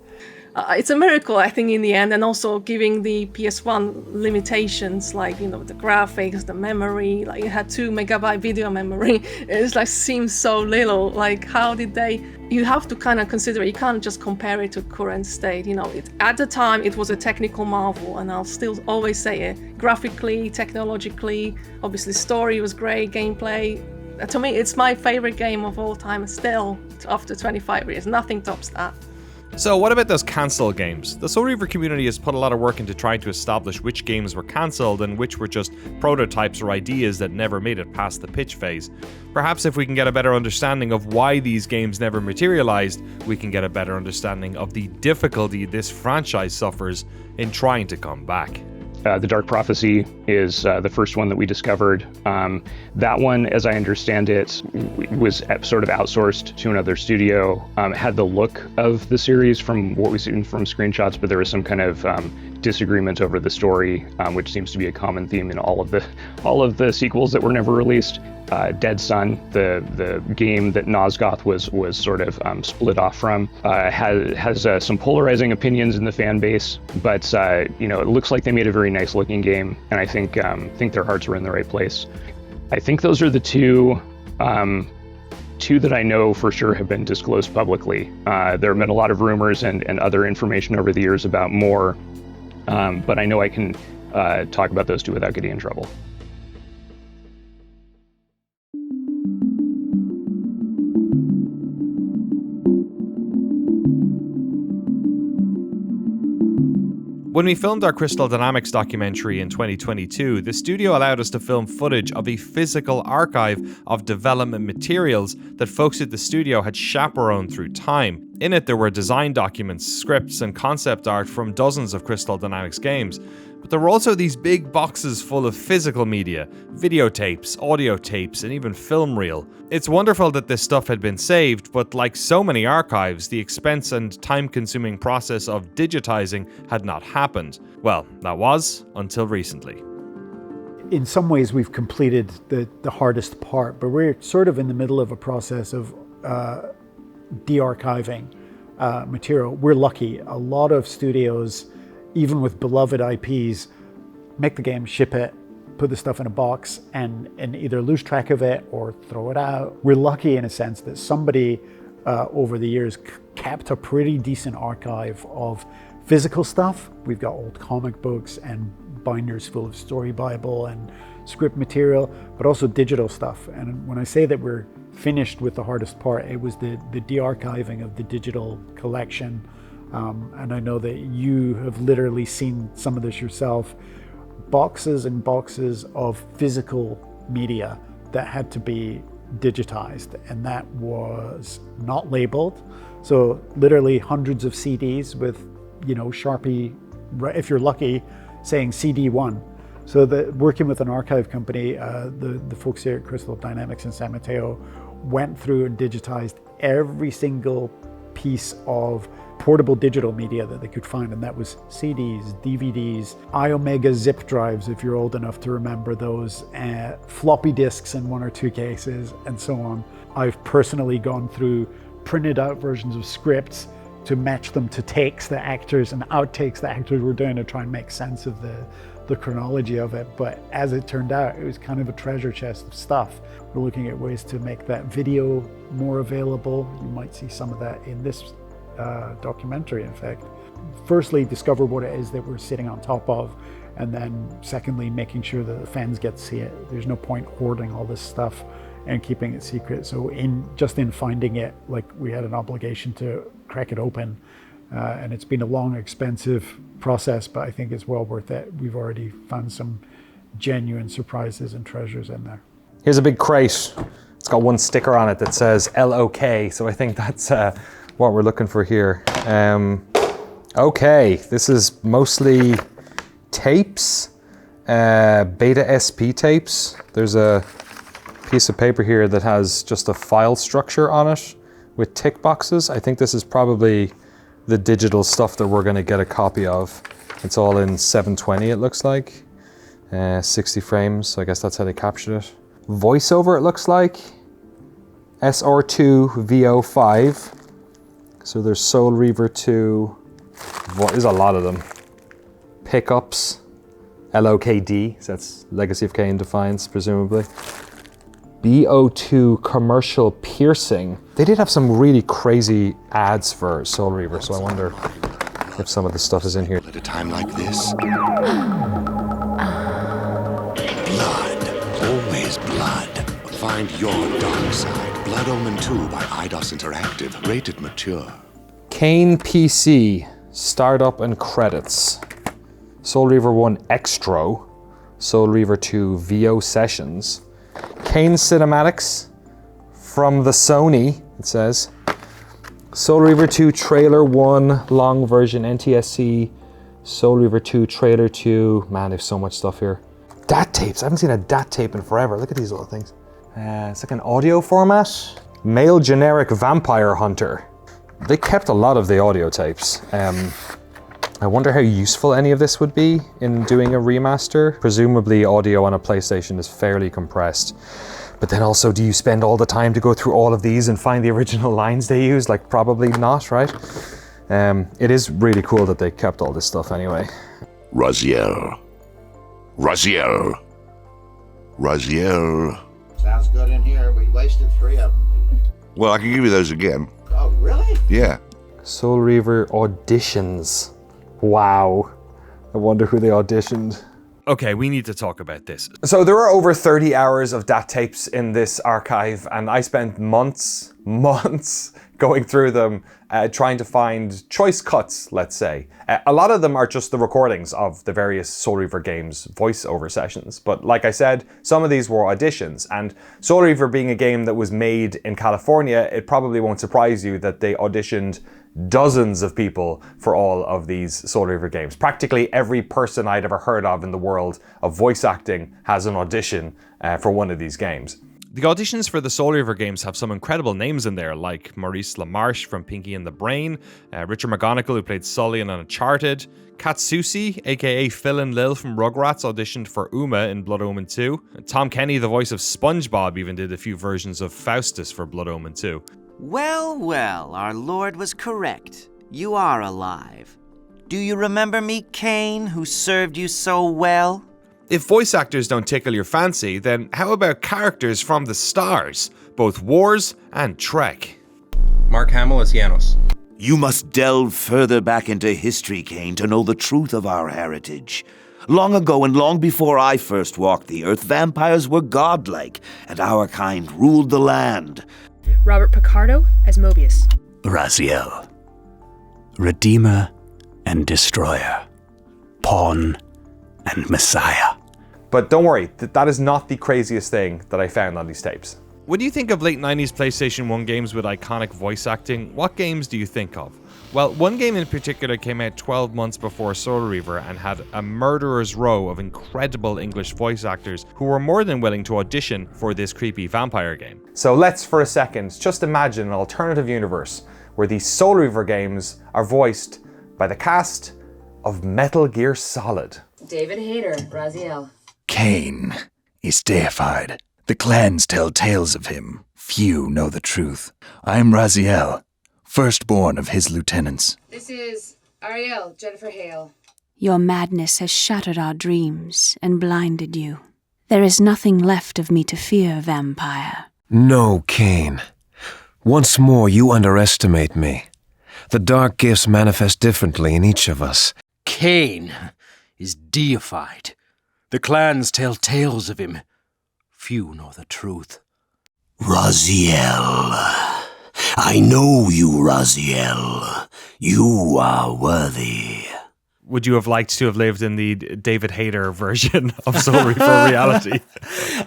It's a miracle, I think, in the end, and also giving the PS1 limitations, like, the graphics, the memory, like it had 2 megabyte video memory. It's like seems so little. Like, how did they? You have to kind of consider it. You can't just compare it to current state. At the time, it was a technical marvel, and I'll still always say it. Graphically, technologically, obviously, story was great, gameplay. To me, it's my favorite game of all time still, after 25 years. Nothing tops that. So what about those cancelled games? The Soul Reaver community has put a lot of work into trying to establish which games were cancelled and which were just prototypes or ideas that never made it past the pitch phase. Perhaps if we can get a better understanding of why these games never materialized, we can get a better understanding of the difficulty this franchise suffers in trying to come back. The Dark Prophecy is the first one that we discovered. That one, as I understand it, was sort of outsourced to another studio. It had the look of the series from what we've seen from screenshots, but there was some kind of disagreement over the story, which seems to be a common theme in all of the sequels that were never released. Dead Sun, the game that Nosgoth was sort of split off from, has some polarizing opinions in the fan base, but it looks like they made a very nice looking game, and I think their hearts were in the right place. I think those are the two that I know for sure have been disclosed publicly. There have been a lot of rumors and other information over the years about more, but I know I can talk about those two without getting in trouble. When we filmed our Crystal Dynamics documentary in 2022, the studio allowed us to film footage of a physical archive of development materials that folks at the studio had chaperoned through time. In it, there were design documents, scripts, and concept art from dozens of Crystal Dynamics games. But there were also these big boxes full of physical media, videotapes, audio tapes, and even film reel. It's wonderful that this stuff had been saved, but like so many archives, the expense and time-consuming process of digitizing had not happened. Well, that was, until recently. In some ways, we've completed the hardest part, but we're sort of in the middle of a process of de-archiving material. We're lucky. A lot of studios, even with beloved IPs, make the game, ship it, put the stuff in a box, and either lose track of it or throw it out. We're lucky in a sense that somebody over the years kept a pretty decent archive of physical stuff. We've got old comic books and binders full of story bible and script material, but also digital stuff. And when I say that we're finished with the hardest part, it was the de-archiving of the digital collection. And I know that you have literally seen some of this yourself. Boxes and boxes of physical media that had to be digitized, and that was not labeled. So literally hundreds of CDs with, Sharpie, if you're lucky, saying CD1. So working with an archive company, the folks here at Crystal Dynamics in San Mateo went through and digitized every single piece of portable digital media that they could find, and that was CDs, DVDs, iOmega zip drives, if you're old enough to remember those, floppy disks in one or two cases, and so on. I've personally gone through printed out versions of scripts to match them to takes the actors and outtakes the actors were doing to try and make sense of the chronology of it. But as it turned out, it was kind of a treasure chest of stuff. We're looking at ways to make that video more available. You might see some of that in this documentary, in fact. Firstly, discover what it is that we're sitting on top of, and then secondly, making sure that the fans get to see it. There's no point hoarding all this stuff and keeping it secret. So in finding it, like, we had an obligation to crack it open, and it's been a long, expensive process, but I think it's well worth it. We've already found some genuine surprises and treasures in there. Here's a big crate. It's got one sticker on it that says LOK, so I think that's what we're looking for here. Okay, this is mostly tapes, beta SP tapes. There's a piece of paper here that has just a file structure on it with tick boxes. I think this is probably the digital stuff that we're gonna get a copy of. It's all in 720, it looks like. 60 frames, so I guess that's how they captured it. Voiceover, it looks like. SR2 VO5. So there's Soul Reaver 2. There's a lot of them. Pickups. LOKD, so that's Legacy of Kain Defiance, presumably. BO2 commercial piercing. They did have some really crazy ads for Soul Reaver, so I wonder if some of the stuff is in here. At a time like this, blood, always blood. Find your dark side. Blood Omen 2 by Eidos Interactive, rated mature. Kane PC, startup and credits. Soul Reaver 1 Extra, Soul Reaver 2 VO sessions. Kane cinematics from the Sony, it says. Soul Reaver 2 Trailer 1 long version NTSC. Soul Reaver 2 Trailer 2. Man, there's so much stuff here. DAT tapes. I haven't seen a DAT tape in forever. Look at these little things. It's like an audio format. Male generic vampire hunter. They kept a lot of the audio tapes. I wonder how useful any of this would be in doing a remaster. Presumably audio on a PlayStation is fairly compressed. But then also, do you spend all the time to go through all of these and find the original lines they use? Like, probably not, right? It is really cool that they kept all this stuff anyway. Raziel. Raziel. Raziel. Sounds good in here. We wasted 3 of them. Well, I can give you those again. Oh, really? Yeah. Soul Reaver auditions. Wow. I wonder who they auditioned. Okay, we need to talk about this. So there are over 30 hours of DAT tapes in this archive, and I spent months going through them, trying to find choice cuts, let's say. A lot of them are just the recordings of the various Soul Reaver games voiceover sessions. But like I said, some of these were auditions, and Soul Reaver being a game that was made in California, it probably won't surprise you that they auditioned dozens of people for all of these Soul Reaver games. Practically every person I'd ever heard of in the world of voice acting has an audition for one of these games. The auditions for the Soul Reaver games have some incredible names in there, like Maurice LaMarche from Pinky and the Brain, Richard McGonigal, who played Sully in Uncharted, Katsushi, aka Phil and Lil from Rugrats, auditioned for Uma in Blood Omen 2. Tom Kenny, the voice of SpongeBob, even did a few versions of Faustus for Blood Omen 2. Well, well, our Lord was correct. You are alive. Do you remember me, Kane, who served you so well? If voice actors don't tickle your fancy, then how about characters from the stars? Both Wars and Trek. Mark Hamill as Janos. You must delve further back into history, Kane, to know the truth of our heritage. Long ago and long before I first walked the earth, vampires were godlike, and our kind ruled the land. Robert Picardo as Mobius. Raziel. Redeemer and Destroyer. Pawn and Messiah. But don't worry, that is not the craziest thing that I found on these tapes. When you think of late 90s PlayStation 1 games with iconic voice acting, what games do you think of? Well, one game in particular came out 12 months before Soul Reaver and had a murderer's row of incredible English voice actors who were more than willing to audition for this creepy vampire game. So let's, for a second, just imagine an alternative universe where these Soul Reaver games are voiced by the cast of Metal Gear Solid. David Hayter, Raziel. Kane is deified. The clans tell tales of him. Few know the truth. I'm Raziel, firstborn of his lieutenants. This is Ariel, Jennifer Hale. Your madness has shattered our dreams and blinded you. There is nothing left of me to fear, vampire. No, Kane. Once more, you underestimate me. The dark gifts manifest differently in each of us. Kane is deified. The clans tell tales of him. Few know the truth. Raziel. I know you, Raziel. You are worthy. Would you have liked to have lived in the David Hayter version of Soul Reaver reality?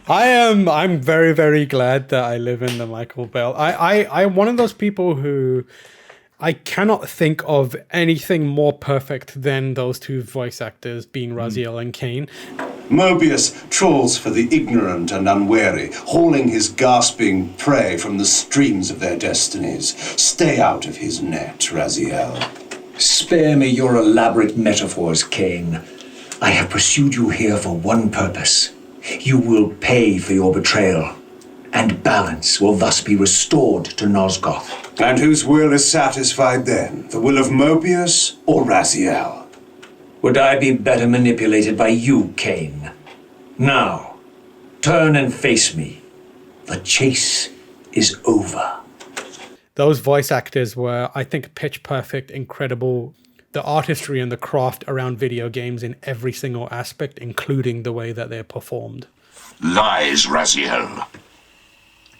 I'm very, very glad that I live in the Michael Bell. I'm one of those people who I cannot think of anything more perfect than those two voice actors being Raziel and Kane. Mobius trawls for the ignorant and unwary, hauling his gasping prey from the streams of their destinies. Stay out of his net, Raziel. Spare me your elaborate metaphors, Kane. I have pursued you here for one purpose. You will pay for your betrayal, and balance will thus be restored to Nosgoth. And whose will is satisfied then? The will of Mobius or Raziel? Would I be better manipulated by you, Kane? Now, turn and face me. The chase is over. Those voice actors were, I think, pitch perfect, incredible. The artistry and the craft around video games in every single aspect, including the way that they're performed. Lies, Raziel.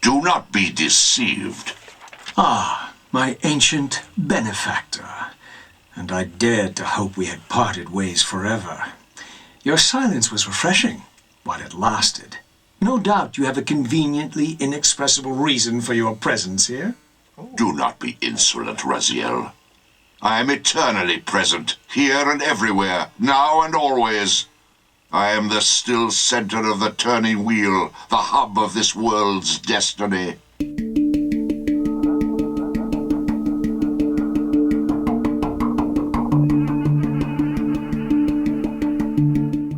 Do not be deceived. my ancient benefactor, and I dared to hope we had parted ways forever. Your silence was refreshing while it lasted. No doubt you have a conveniently inexpressible reason for your presence here. Do not be insolent, Raziel. I am eternally present, here and everywhere, now and always. I am the still center of the turning wheel, the hub of this world's destiny.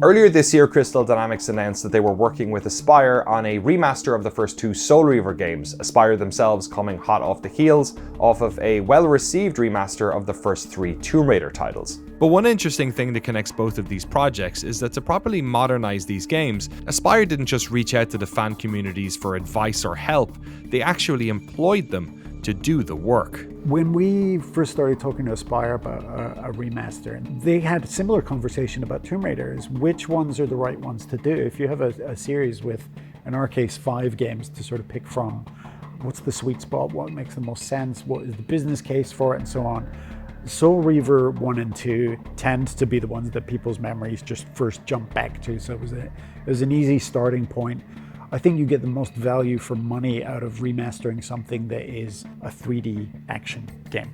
Earlier this year, Crystal Dynamics announced that they were working with Aspyr on a remaster of the first 2 Soul Reaver games, Aspyr themselves coming hot off the heels off of a well-received remaster of the first 3 Tomb Raider titles. But one interesting thing that connects both of these projects is that to properly modernize these games, Aspyr didn't just reach out to the fan communities for advice or help, they actually employed them to do the work. When we first started talking to Aspyr about a remaster, they had a similar conversation about Tomb Raider, is which ones are the right ones to do. If you have a series with, in our case, 5 games to sort of pick from, what's the sweet spot, what makes the most sense, what is the business case for it, and so on. Soul Reaver 1 and 2 tend to be the ones that people's memories just first jump back to, so it was an easy starting point. I think you get the most value for money out of remastering something that is a 3D action game.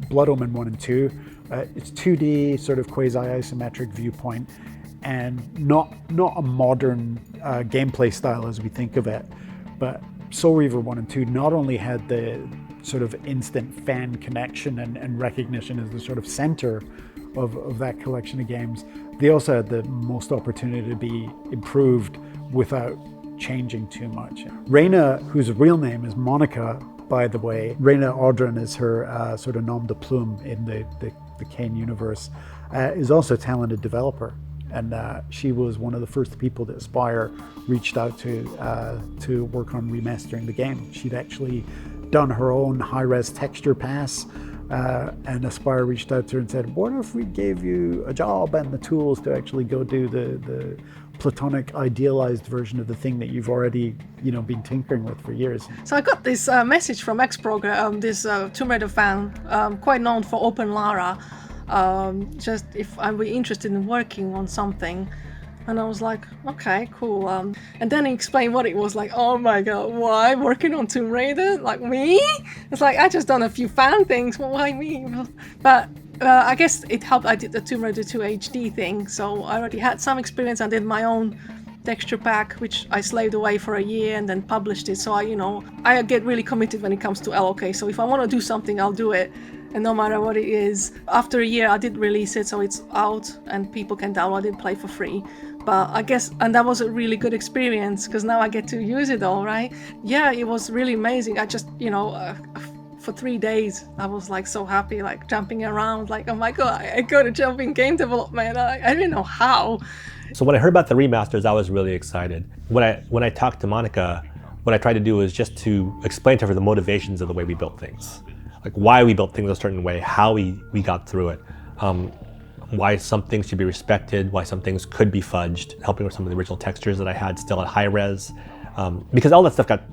Blood Omen 1 and 2, it's 2D, sort of quasi-isometric viewpoint, and not a modern gameplay style as we think of it. But Soul Reaver 1 and 2 not only had the sort of instant fan connection and recognition as the sort of center of that collection of games, they also had the most opportunity to be improved without changing too much. Reyna, whose real name is Monica, by the way, Reyna Audron is her sort of nom de plume in the Kane universe, is also a talented developer. And she was one of the first people that Aspyr reached out to work on remastering the game. She'd actually done her own high-res texture pass, and Aspyr reached out to her and said, what if we gave you a job and the tools to actually go do the platonic idealized version of the thing that you've already been tinkering with for years. So I got this message from Xprog, this Tomb Raider fan, quite known for Open Lara, just if I were interested in working on something. And I was like, okay, cool. And then he explained what it was like. Oh my god, why working on Tomb Raider? Like me? It's like, I just done a few fan things, well, why me? But I guess it helped. I did the Tomb Raider 2 HD thing, so I already had some experience. I did my own texture pack, which I slaved away for a year and then published it. So I get really committed when it comes to LOK. So if I want to do something, I'll do it. And no matter what it is. After a year, I did release it, so it's out and people can download it, play for free. But I guess, and that was a really good experience because now I get to use it all, right? Yeah, it was really amazing. I just, for 3 days, I was like so happy, like jumping around, like, oh my god, I go to jump in game development. I didn't know how. So when I heard about the remasters, I was really excited. When I talked to Monica, what I tried to do was just to explain to her the motivations of the way we built things. Like why we built things a certain way, how we got through it, why some things should be respected, why some things could be fudged, helping with some of the original textures that I had still at high res, because all that stuff got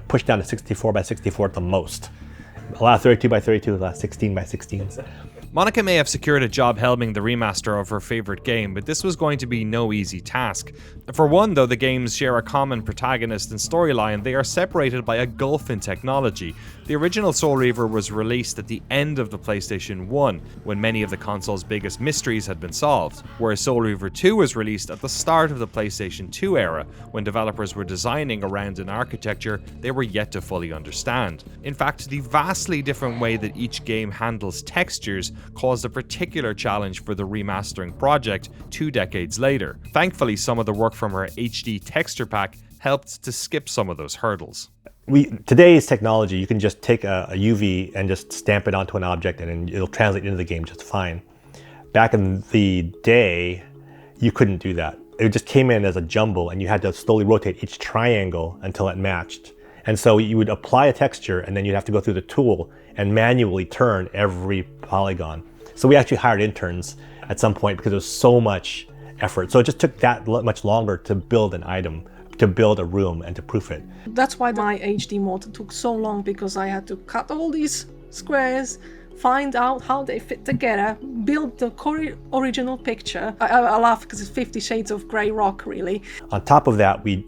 pushed down to 64 by 64 at the most. A lot of 32 by 32, a lot of 16 by 16s. Monica may have secured a job helming the remaster of her favorite game, but this was going to be no easy task. For one, though the games share a common protagonist and storyline, they are separated by a gulf in technology. The original Soul Reaver was released at the end of the PlayStation 1, when many of the console's biggest mysteries had been solved, whereas Soul Reaver 2 was released at the start of the PlayStation 2 era, when developers were designing around an architecture they were yet to fully understand. In fact, the vastly different way that each game handles textures caused a particular challenge for the remastering project 2 decades later. Thankfully, some of the work from her HD texture pack helped to skip some of those hurdles. Today's technology, you can just take a UV and just stamp it onto an object and it'll translate into the game just fine. Back in the day, you couldn't do that. It just came in as a jumble and you had to slowly rotate each triangle until it matched. And so you would apply a texture and then you'd have to go through the tool and manually turn every polygon. So we actually hired interns at some point because there was so much effort. So it just took that much longer to build an item, to build a room and to proof it. That's why my HD mod took so long, because I had to cut all these squares, find out how they fit together, build the original picture. I laugh because it's 50 Shades of Grey rock, really. On top of that, we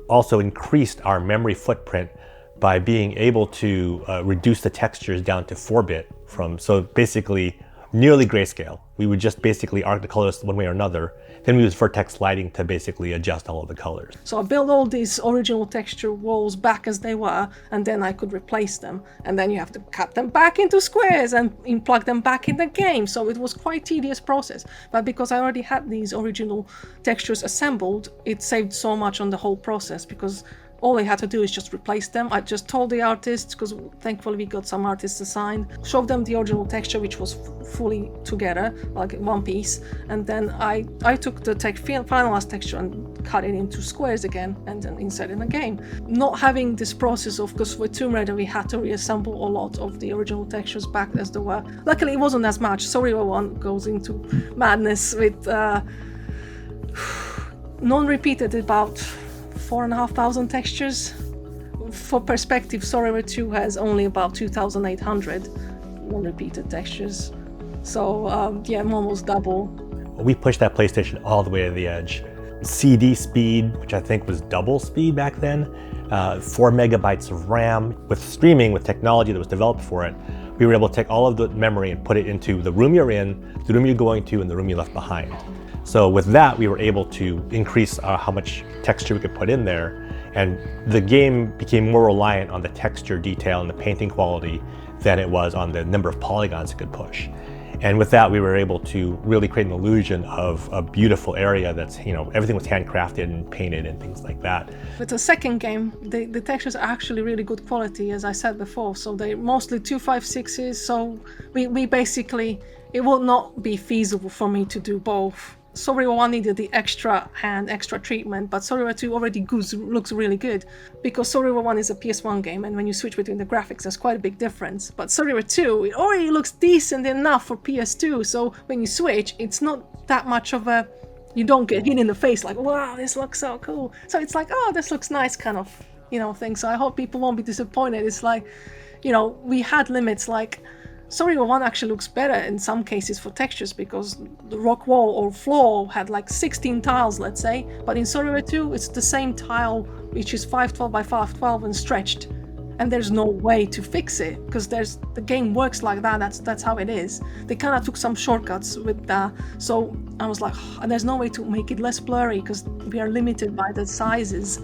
also increased our memory footprint by being able to reduce the textures down to 4-bit so basically nearly grayscale. We would just basically arc the colors one way or another. Then we use vertex lighting to basically adjust all of the colors. So I built all these original texture walls back as they were, and then I could replace them. And then you have to cut them back into squares and plug them back in the game. So it was quite a tedious process. But because I already had these original textures assembled, it saved so much on the whole process, because all I had to do is just replace them. I just told the artists, because thankfully we got some artists assigned, showed them the original texture, which was fully together, like one piece, and then I took the finalized texture and cut it into squares again, and then insert in the game. Not having this process of, because with Tomb Raider we had to reassemble a lot of the original textures back as they were. Luckily it wasn't as much. Soul Reaver 1 goes into madness with non-repeated about 4,500 textures. For perspective, Soul Reaver 2 has only about 2,800 non-repeated textures. So yeah, almost double. We pushed that PlayStation all the way to the edge. CD speed, which I think was double speed back then, 4 megabytes of RAM. With streaming, with technology that was developed for it, we were able to take all of the memory and put it into the room you're in, the room you're going to, and the room you left behind. So with that, we were able to increase how much texture we could put in there, and the game became more reliant on the texture detail and the painting quality than it was on the number of polygons it could push. And with that, we were able to really create an illusion of a beautiful area that's, everything was handcrafted and painted and things like that. With the second game, the textures are actually really good quality, as I said before. So they're mostly 256s, so we basically, it will not be feasible for me to do both. Soul Reaver 1 needed the extra treatment, but Soul Reaver 2 already looks really good, because Soul Reaver 1 is a PS1 game, and when you switch between the graphics, there's quite a big difference. But Soul Reaver 2, it already looks decent enough for PS2, so when you switch, it's not that much of a, you don't get hit in the face like, wow, this looks so cool. So it's like, oh, this looks nice kind of, thing. So I hope people won't be disappointed. It's like, we had limits, like, Soul Reaver 1 actually looks better in some cases for textures, because the rock wall or floor had like 16 tiles, let's say, but in Soul Reaver 2 it's the same tile, which is 512 by 512 and stretched, and there's no way to fix it, because the game works like that. That's how it is. They kind of took some shortcuts with that, so I was like, and there's no way to make it less blurry because we are limited by the sizes.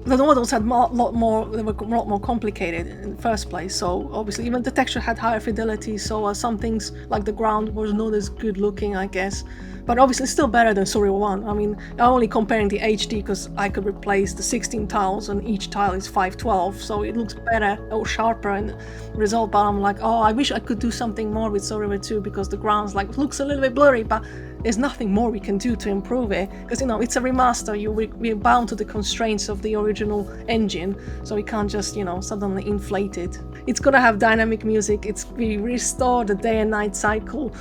The models had they were a lot more complicated in the first place, so obviously even the texture had higher fidelity, so some things like the ground was not as good looking, I guess. But obviously still better than Soul Reaver 1. I mean, I'm only comparing the HD because I could replace the 16 tiles and each tile is 512, so it looks better or sharper in result, but I'm like, oh, I wish I could do something more with Soul Reaver 2, because the grounds looks a little bit blurry, but there's nothing more we can do to improve it, because it's a remaster. We're bound to the constraints of the original engine, so we can't just suddenly inflate it. It's gonna have dynamic music. We restore the day and night cycle.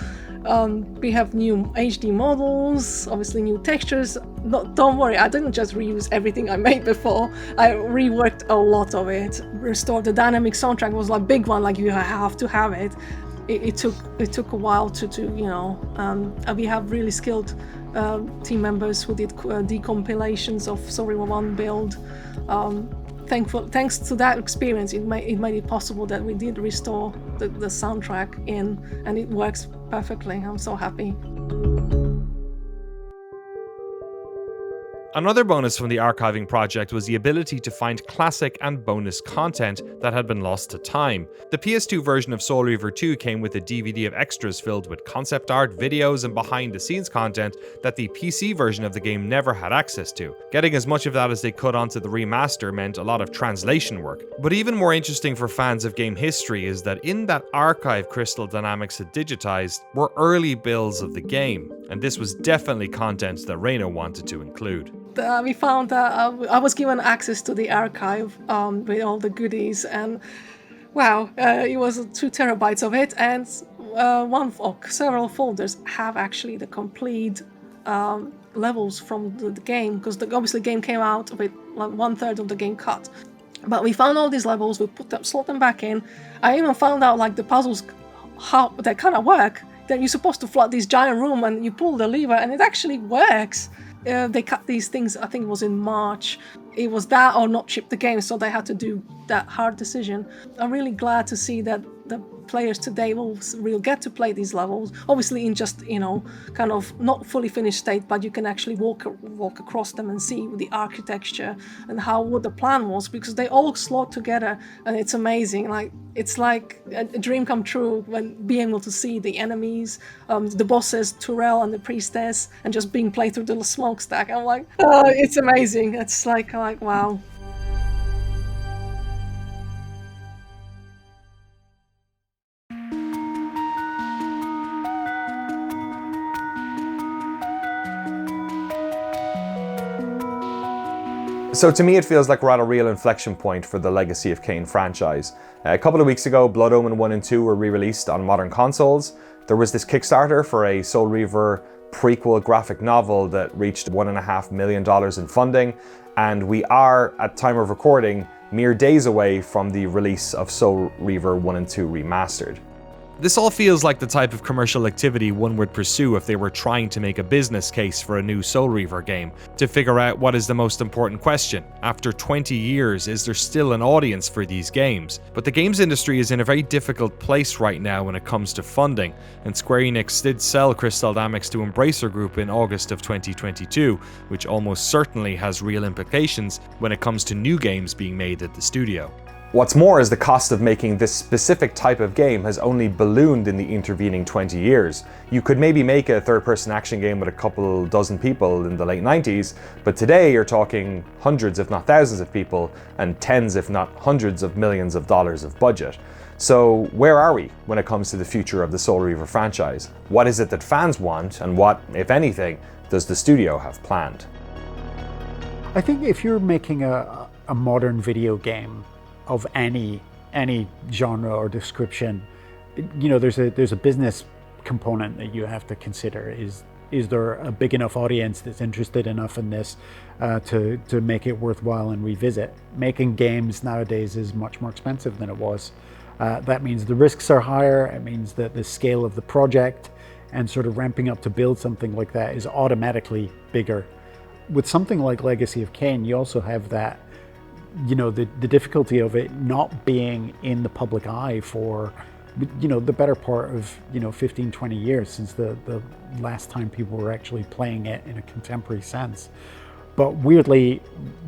We have new HD models, obviously new textures. Don't worry, I didn't just reuse everything I made before. I reworked a lot of it. Restored the dynamic soundtrack was like big one, like you have to have it. It took a while to do, we have really skilled team members who did decompilations of Soul Reaver 1 build. Thanks to that experience, it made it possible that we did restore the soundtrack and it works perfectly. I'm so happy. Another bonus from the archiving project was the ability to find classic and bonus content that had been lost to time. The PS2 version of Soul Reaver 2 came with a DVD of extras filled with concept art, videos, and behind-the-scenes content that the PC version of the game never had access to. Getting as much of that as they could onto the remaster meant a lot of translation work. But even more interesting for fans of game history is that in that archive Crystal Dynamics had digitized were early builds of the game, and this was definitely content that Reno wanted to include. We found that I was given access to the archive with all the goodies, and wow, it was 2 terabytes of it, and several folders have actually the complete levels from the game, because obviously the game came out with like 1/3 of the game cut. But we found all these levels, we slot them back in. I even found out like the puzzles, how they kind of work. That you're supposed to flood this giant room and you pull the lever and it actually works. They cut these things, I think it was in March. It was that or not ship the game, so they had to do that hard decision. I'm really glad to see that the players today will get to play these levels. Obviously in just, kind of not fully finished state, but you can actually walk across them and see the architecture and what the plan was, because they all slot together and it's amazing. Like it's like a dream come true when being able to see the enemies, the bosses, Turel and the priestess, and just being played through the smokestack. I'm like, oh, it's amazing. It's like wow. So to me, it feels like we're at a real inflection point for the Legacy of Kain franchise. A couple of weeks ago, Blood Omen 1 and 2 were re-released on modern consoles. There was this Kickstarter for a Soul Reaver prequel graphic novel that reached $1.5 million in funding, and we are, at time of recording, mere days away from the release of Soul Reaver 1 and 2 Remastered. This all feels like the type of commercial activity one would pursue if they were trying to make a business case for a new Soul Reaver game, to figure out what is the most important question. After 20 years, is there still an audience for these games? But the games industry is in a very difficult place right now when it comes to funding, and Square Enix did sell Crystal Dynamics to Embracer Group in August of 2022, which almost certainly has real implications when it comes to new games being made at the studio. What's more is the cost of making this specific type of game has only ballooned in the intervening 20 years. You could maybe make a third-person action game with a couple dozen people in the late 90s, but today you're talking hundreds if not thousands of people and tens if not hundreds of millions of dollars of budget. So where are we when it comes to the future of the Soul Reaver franchise? What is it that fans want, and what, if anything, does the studio have planned? I think if you're making a modern video game of any genre or description, there's a business component that you have to consider. Is there a big enough audience that's interested enough in this to make it worthwhile and revisit? Making games nowadays is much more expensive than it was. That means the risks are higher. It means that the scale of the project and sort of ramping up to build something like that is automatically bigger. With something like Legacy of Kain, you also have that the difficulty of it not being in the public eye for the better part of 15-20 years since the last time people were actually playing it in a contemporary sense. But weirdly,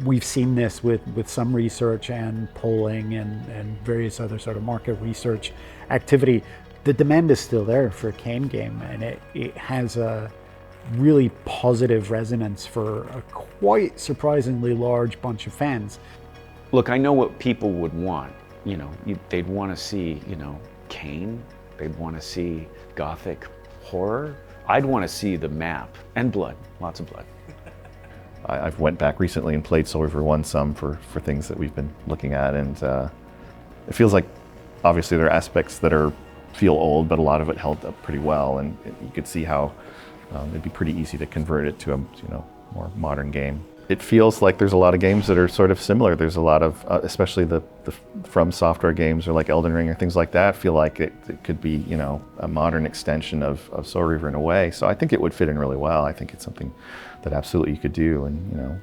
we've seen this with some research and polling and various other sort of market research activity. The demand is still there for a Kain game, and it has a really positive resonance for a quite surprisingly large bunch of fans. Look, I know what people would want. They'd want to see, Kain. They'd want to see gothic horror. I'd want to see the map and blood, lots of blood. I've went back recently and played Soul Reaver 1 some for things that we've been looking at, and it feels like obviously there are aspects that feel old, but a lot of it held up pretty well, and you could see how it'd be pretty easy to convert it to a more modern game. It feels like there's a lot of games that are sort of similar. There's a lot of, especially the From Software games or like Elden Ring or things like that, feel like it could be, a modern extension of Soul Reaver in a way. So I think it would fit in really well. I think it's something that absolutely you could do, and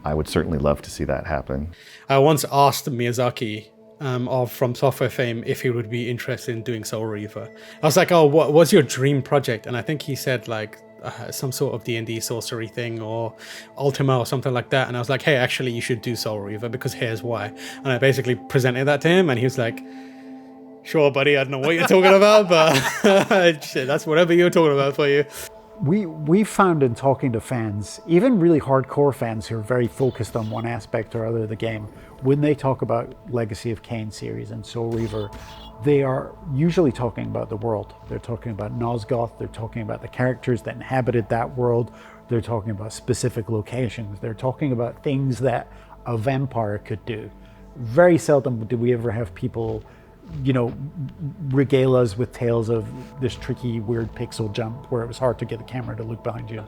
I would certainly love to see that happen. I once asked Miyazaki of From Software fame if he would be interested in doing Soul Reaver. I was like, oh, what's your dream project? And I think he said like, some sort of D&D sorcery thing or Ultima or something like that, and I was like, hey, actually you should do Soul Reaver because here's why. And I basically presented that to him, and he was like, sure buddy, I don't know what you're talking about, but shit, that's whatever you're talking about for you. We found in talking to fans, even really hardcore fans who are very focused on one aspect or other of the game, when they talk about Legacy of Kain series and Soul Reaver, they are usually talking about the world. They're talking about Nosgoth, they're talking about the characters that inhabited that world, they're talking about specific locations, they're talking about things that a vampire could do. Very seldom do we ever have people you know, regale us with tales of this tricky, weird pixel jump where it was hard to get the camera to look behind you.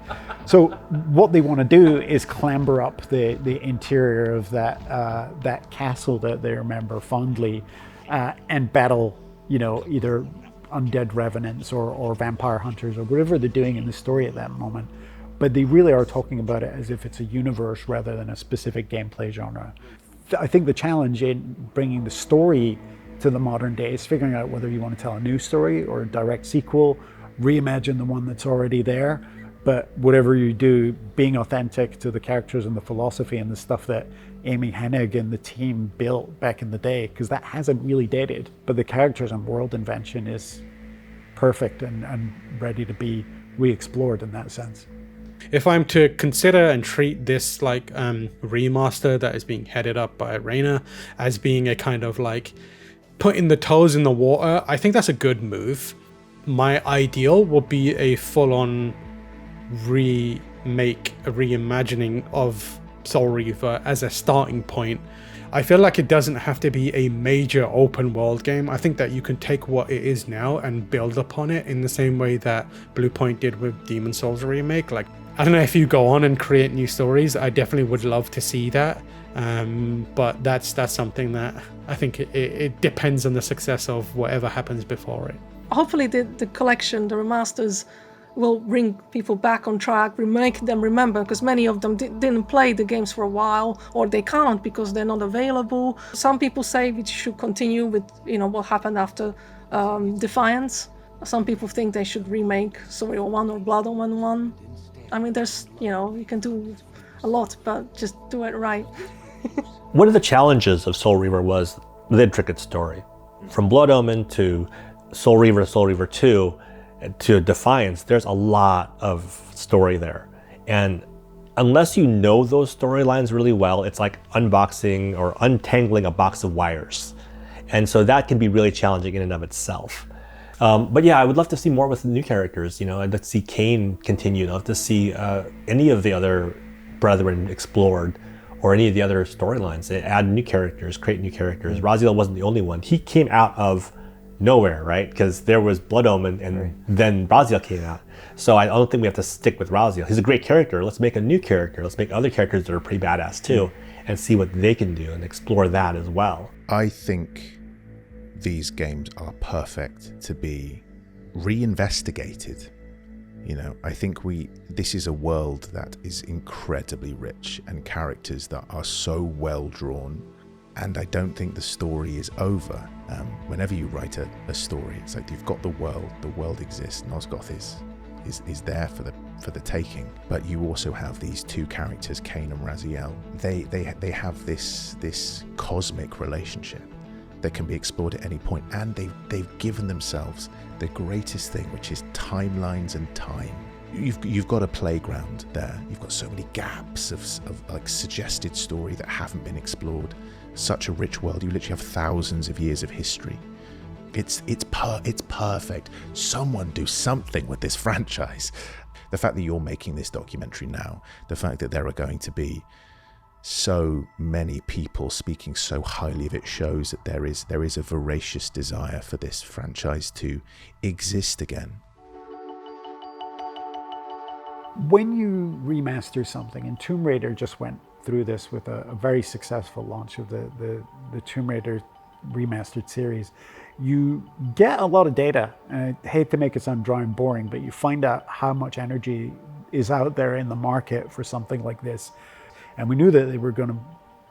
So what they want to do is clamber up the interior of that castle that they remember fondly, and battle, you know, either undead revenants or vampire hunters or whatever they're doing in the story at that moment. But they really are talking about it as if it's a universe rather than a specific gameplay genre. I think the challenge in bringing the story to the modern day is figuring out whether you want to tell a new story or a direct sequel, reimagine the one that's already there. But whatever you do, being authentic to the characters and the philosophy and the stuff that Amy Hennig and the team built back in the day, because that hasn't really dated. But the characters and world invention is perfect and ready to be re-explored in that sense. If I'm to consider and treat this like remaster that is being headed up by Rainer as being a kind of like putting the toes in the water, I think that's a good move. My ideal would be a full-on remake, a reimagining of Soul Reaver as a starting point. I feel like it doesn't have to be a major open world game. I think that you can take what it is now and build upon it in the same way that Bluepoint did with Demon's Souls remake. Like, I don't know if you go on and create new stories, I definitely would love to see that. But that's something that I think it depends on the success of whatever happens before it. Hopefully the collection, the remasters, will bring people back on track, make them remember, because many of them didn't play the games for a while, or they can't because they're not available. Some people say we should continue with, you know, what happened after Defiance. Some people think they should remake Soul Reaver 1 or Blood Omen 1. I mean, there's, you know, you can do a lot, but just do it right. One of the challenges of Soul Reaver was the intricate story. From Blood Omen to Soul Reaver 2, to Defiance, there's a lot of story there. And unless you know those storylines really well, it's like unboxing or untangling a box of wires. And so that can be really challenging in and of itself. But yeah, I would love to see more with the new characters. You know, I'd like to see Cain continue. I'd love to see any of the other brethren explored, or any of the other storylines. They add new characters, create new characters. Raziel wasn't the only one. He came out of nowhere, right? Because there was Blood Omen, and then Raziel came out. So I don't think we have to stick with Raziel. He's a great character. Let's make a new character. Let's make other characters that are pretty badass too, and see what they can do and explore that as well. I think these games are perfect to be reinvestigated. You know, I think this is a world that is incredibly rich and characters that are so well drawn. And I don't think the story is over. Whenever you write a story, it's like you've got the world exists, Nosgoth is there for the taking. But you also have these two characters, Cain and Raziel. They have this cosmic relationship that can be explored at any point, and they've given themselves the greatest thing, which is timelines and time. You've got a playground there. You've got so many gaps of like suggested story that haven't been explored. Such a rich world. You literally have thousands of years of history. It's perfect. Someone do something with this franchise. The fact that you're making this documentary now, the fact that there are going to be so many people speaking so highly of it, shows that there is a voracious desire for this franchise to exist again. When you remaster something, and Tomb Raider just went through this with a very successful launch of the Tomb Raider remastered series, you get a lot of data. And I hate to make it sound dry and boring, but you find out how much energy is out there in the market for something like this. And we knew that they were going to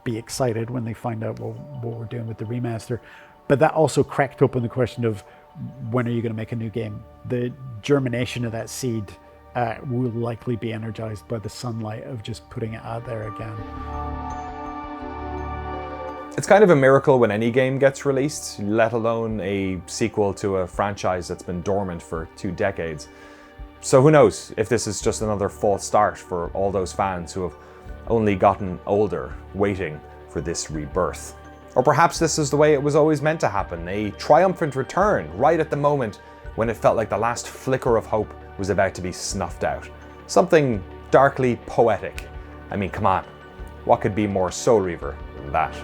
be excited when they find out what we're doing with the remaster. But that also cracked open the question of, when are you going to make a new game? The germination of that seed will likely be energized by the sunlight of just putting it out there again. It's kind of a miracle when any game gets released, let alone a sequel to a franchise that's been dormant for 2 decades. So who knows if this is just another false start for all those fans who have only gotten older waiting for this rebirth. Or perhaps this is the way it was always meant to happen, a triumphant return right at the moment when it felt like the last flicker of hope was about to be snuffed out. Something darkly poetic. I mean, come on, what could be more Soul Reaver than that?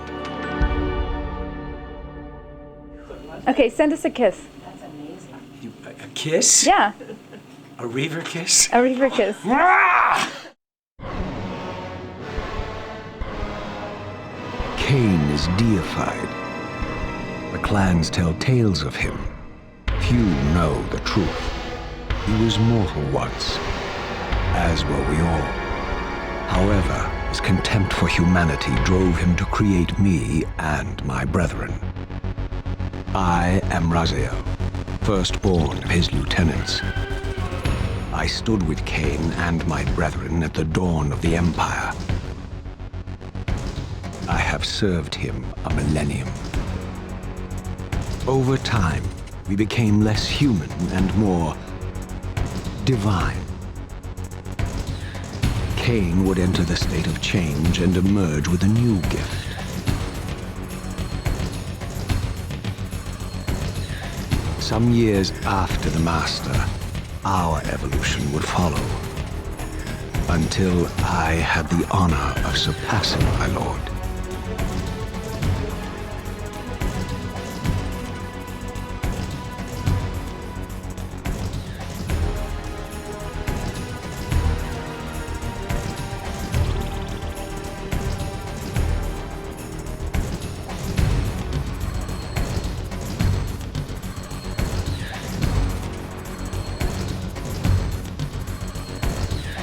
Okay, send us a kiss. That's amazing. A kiss? Yeah, A Reaver kiss? a Reaver kiss. Cain is deified. The clans tell tales of him. Few know the truth. He was mortal once, as were we all. However, his contempt for humanity drove him to create me and my brethren. I am Raziel, firstborn of his lieutenants. I stood with Cain and my brethren at the dawn of the Empire. I have served him a millennium. Over time, we became less human and more divine. Cain would enter the state of change and emerge with a new gift. Some years after the Master, our evolution would follow, until I had the honor of surpassing my lord.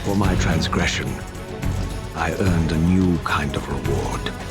For my transgression, I earned a new kind of reward.